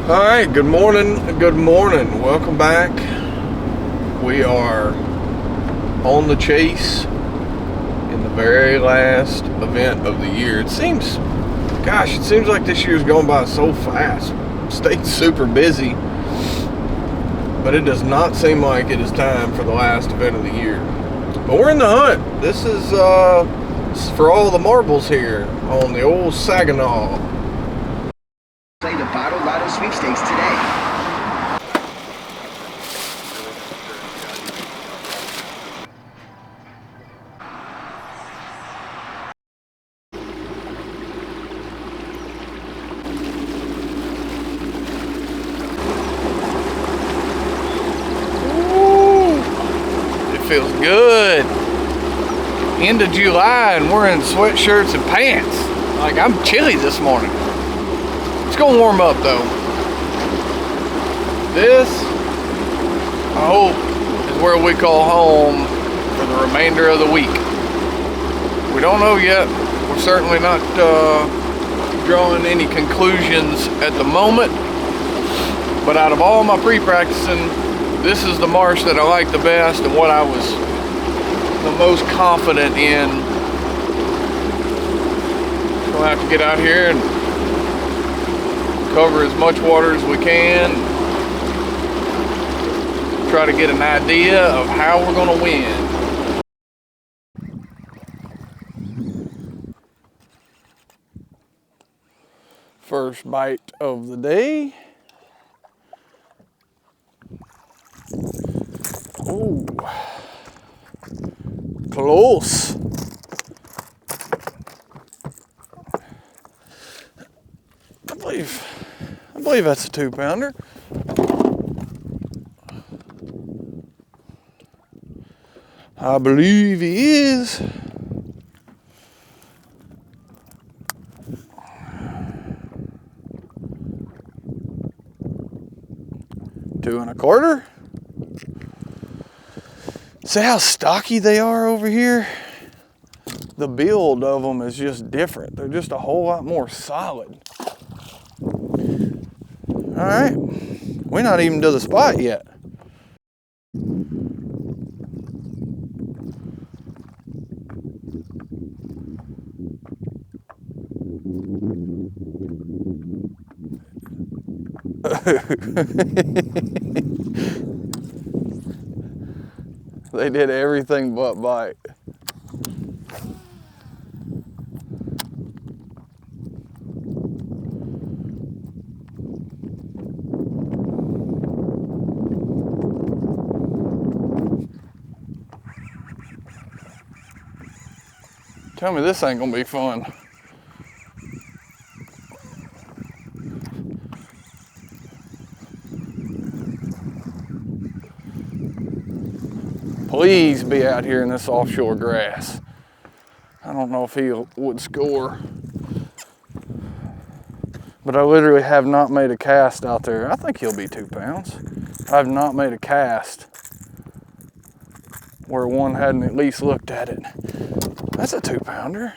All right, good morning, welcome back. We are on the chase in the very last event of the year. It seems like this year's going by so fast. Stayed super busy, but it does not seem like it is time for the last event of the year. But we're in the hunt. This is for all the marbles here on the old Saginaw. Play the Bottle Lotto sweepstakes today. Ooh, it feels good. End of July and we're in sweatshirts and pants. Like, I'm chilly this morning. It's gonna warm up though. This, I hope, is where we call home for the remainder of the week. We don't know yet. We're certainly not drawing any conclusions at the moment. But out of all my pre-practicing, this is the marsh that I like the best and what I was the most confident in. We'll have to get out here and cover as much water as we can. Try to get an idea of how we're going to win. First bite of the day. Ooh, close. I believe that's a 2-pounder. I believe he is. Two and a quarter. See how stocky they are over here? The build of them is just different. They're just a whole lot more solid. All right, we're not even to the spot yet. They did everything but bite. Tell me this ain't gonna be fun. Please be out here in this offshore grass. I don't know if he would score, but I literally have not made a cast out there. I think he'll be 2 pounds. I've not made a cast where one hadn't at least looked at it. That's a 2-pounder.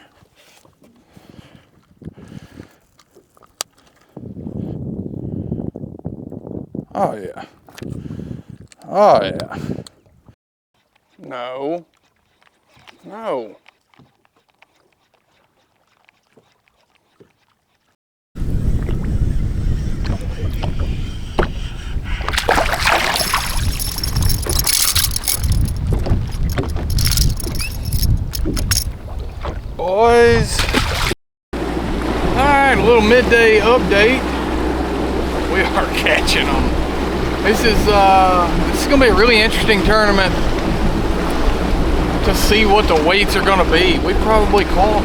Oh yeah. Oh yeah. No. No. Boys. Alright, a little midday update. We are catching them. This is gonna be a really interesting tournament to see what the weights are gonna be. We probably caught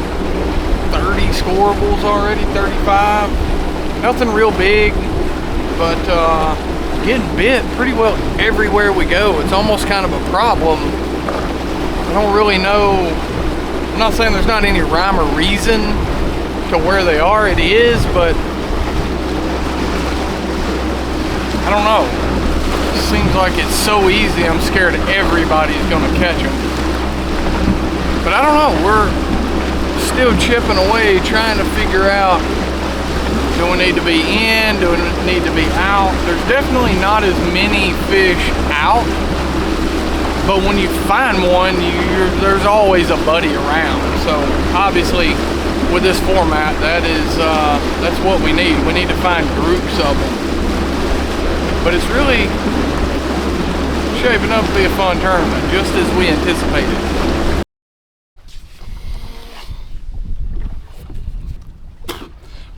30 scorables already, 35. Nothing real big, but getting bit pretty well everywhere we go. It's almost kind of a problem. I don't really know. I'm not saying there's not any rhyme or reason to where they are. It is, but I don't know. It seems like it's so easy. I'm scared everybody's gonna catch them. But I don't know. We're still chipping away, trying to figure out Do we need to be in? Do we need to be out? There's definitely not as many fish out, but when you find one, there's always a buddy around. So obviously, with this format, that's what we need. We need to find groups of them. But it's really shaping up to be a fun tournament, just as we anticipated.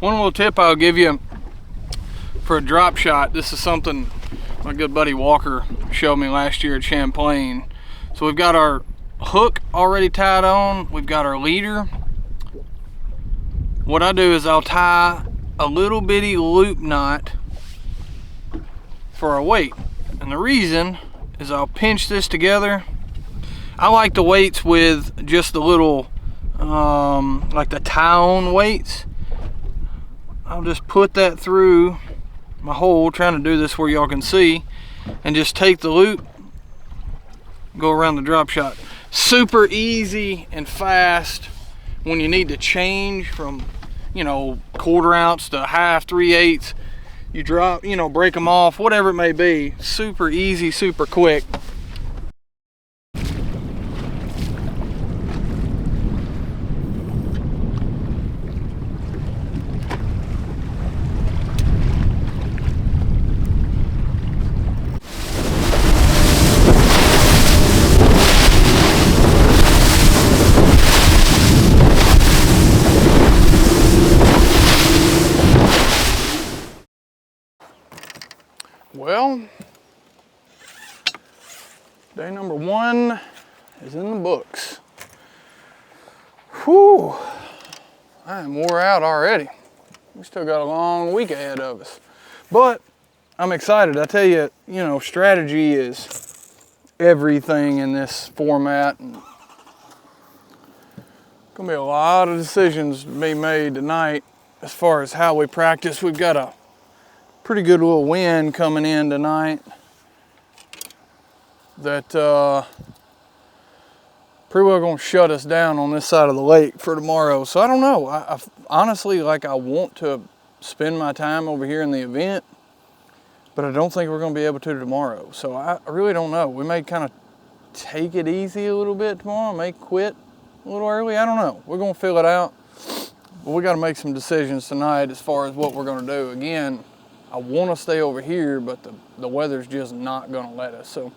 One little tip I'll give you for a drop shot. This is something my good buddy Walker showed me last year at Champlain. So we've got our hook already tied on. We've got our leader. What I do is I'll tie a little bitty loop knot for our weight. And the reason is I'll pinch this together. I like the weights with just the little, like the tie-on weights. I'll just put that through my hole, trying to do this where y'all can see, and just take the loop, go around the drop shot. Super easy and fast when you need to change from, you know, 1/4 ounce to half, 3/8. You drop, you know, break them off, whatever it may be. Super easy, super quick. Well, day number 1 is in the books. Whew, I am wore out already. We still got a long week ahead of us. But I'm excited. I tell you, you know, strategy is everything in this format. And gonna be a lot of decisions to be made tonight as far as how we practice. We've got a pretty good little wind coming in tonight that pretty well gonna shut us down on this side of the lake for tomorrow. So I don't know. I honestly, like, I want to spend my time over here in the event, but I don't think we're gonna be able to tomorrow. So I really don't know. We may kind of take it easy a little bit tomorrow, may quit a little early. I don't know. We're gonna fill it out, but we got to make some decisions tonight as far as what we're gonna do. Again, I want to stay over here, but the weather's just not going to let us. So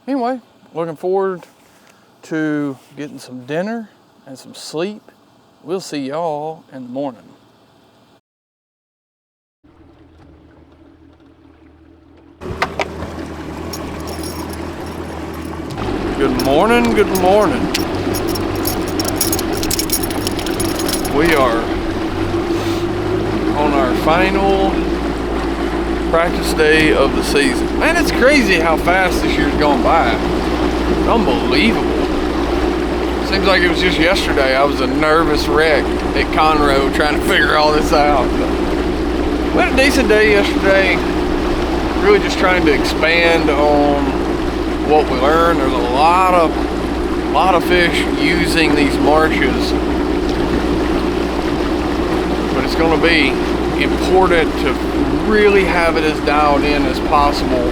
anyway, looking forward to getting some dinner and some sleep. We'll see y'all in the morning. Good morning, good morning. We are on our final practice day of the season. Man, it's crazy how fast this year's gone by. Unbelievable. Seems like it was just yesterday. I was a nervous wreck at Conroe trying to figure all this out. But we had a decent day yesterday. Really just trying to expand on what we learned. There's a lot of fish using these marshes. But it's going to be important to really have it as dialed in as possible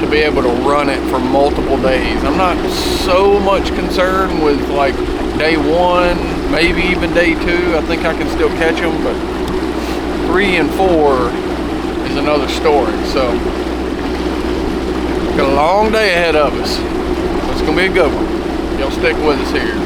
to be able to run it for multiple days. I'm not so much concerned with like day 1, maybe even day 2. I think I can still catch them, but 3 and 4 is another story. So got a long day ahead of us. It's gonna be a good one. Y'all stick with us here.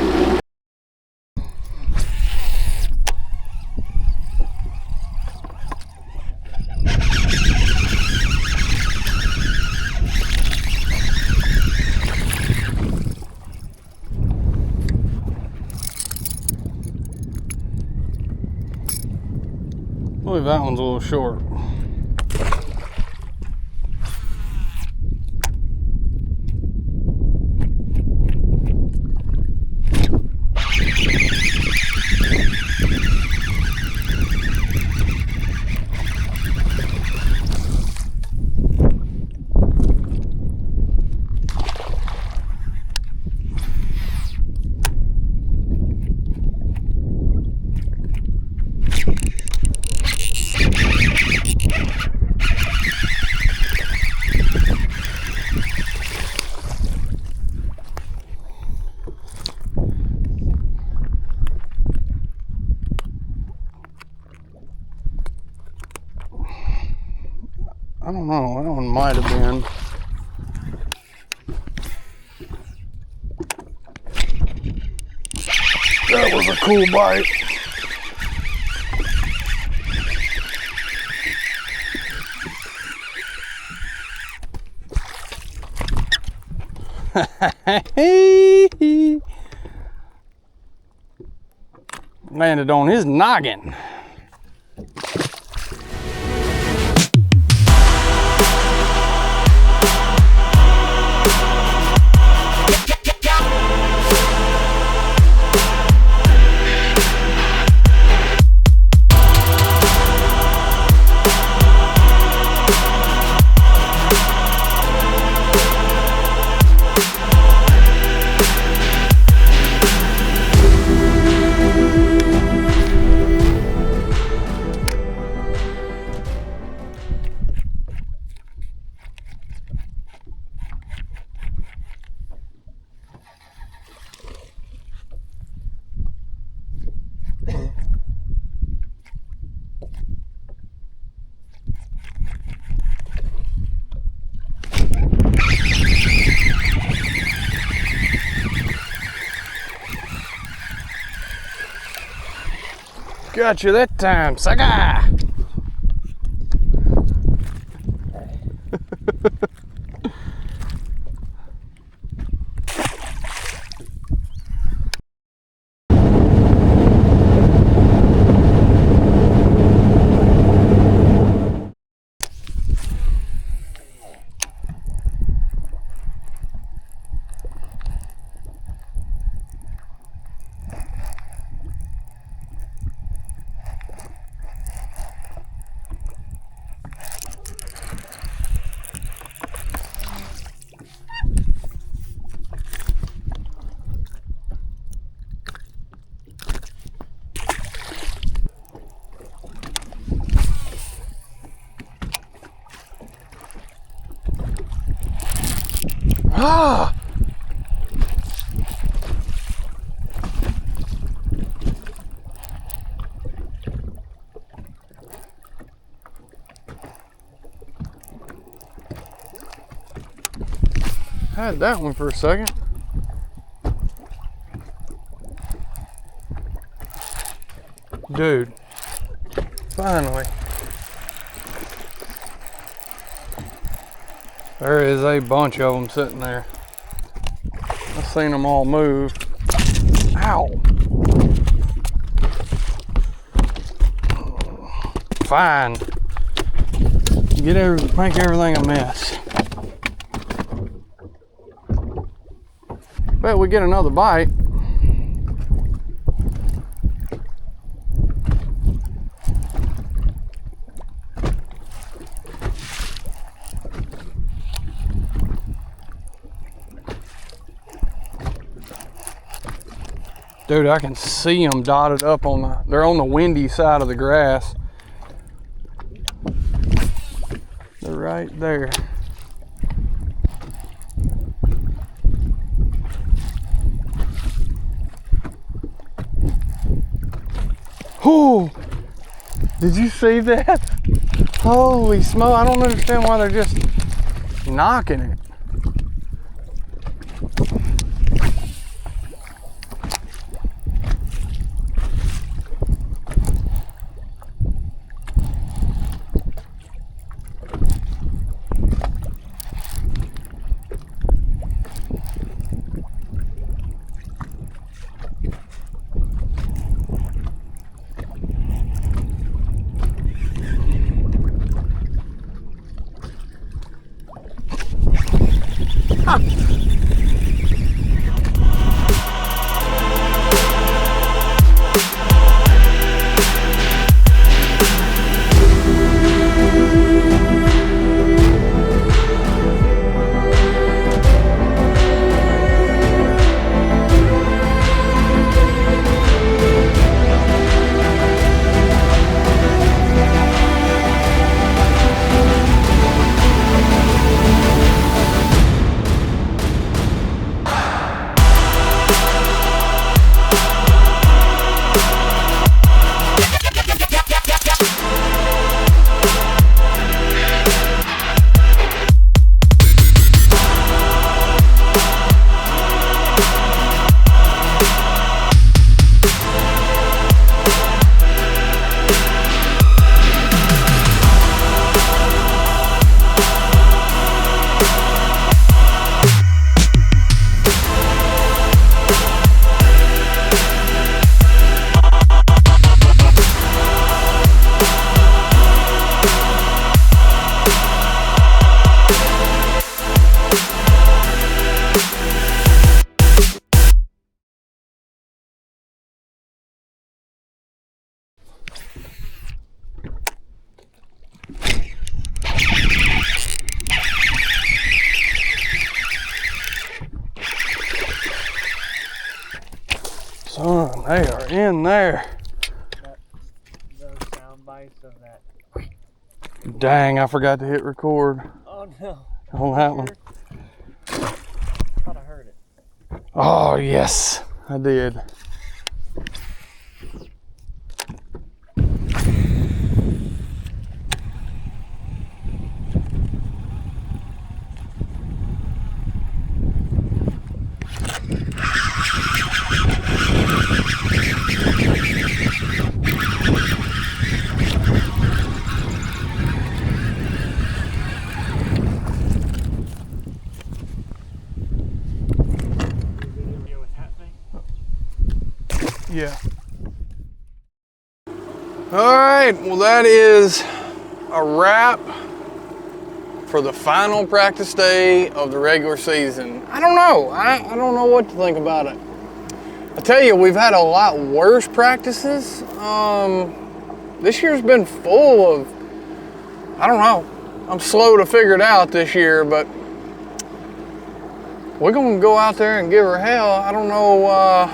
I believe that one's a little short. I don't know, that one might have been. That was a cool bite. Landed on his noggin. Got you that time, Saginaw. Ah! Had that one for a second. Dude, finally. There is a bunch of them sitting there. I've seen them all move. Ow! Fine. Make everything a mess. Bet we get another bite. Dude, I can see them dotted up on they're on the windy side of the grass. They're right there. Oh, did you see that? Holy smoke, I don't understand why they're just knocking it. They are in there. Those sound bites of that. Dang, I forgot to hit record Oh no. on that one. I thought I heard it. Oh, yes, I did. Yeah. All right, well, that is a wrap for the final practice day of the regular season. I don't know. I don't know what to think about it. I tell you, we've had a lot worse practices. This year's been full of, I don't know. I'm slow to figure it out this year, but we're gonna go out there and give her hell. I don't know.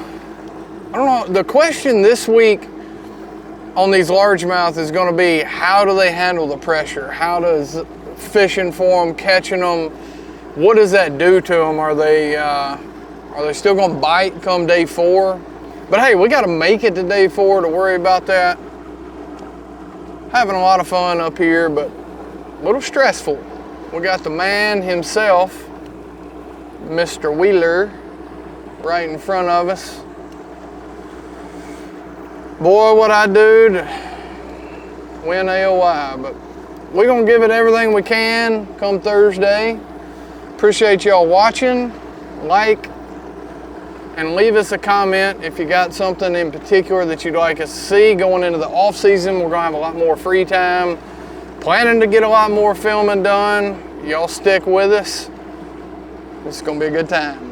The question this week on these largemouth is going to be, how do they handle the pressure? How does fishing for them, catching them, what does that do to them? Are they still going to bite come day 4? But hey, we got to make it to day 4 to worry about that. Having a lot of fun up here, but a little stressful. We got the man himself, Mr. Wheeler, right in front of us. Boy, what I do to win AOI, but we're gonna give it everything we can come Thursday. Appreciate y'all watching. Like and leave us a comment if you got something in particular that you'd like us to see. Going into the off season, we're gonna have a lot more free time. Planning to get a lot more filming done. Y'all stick with us. It's gonna be a good time.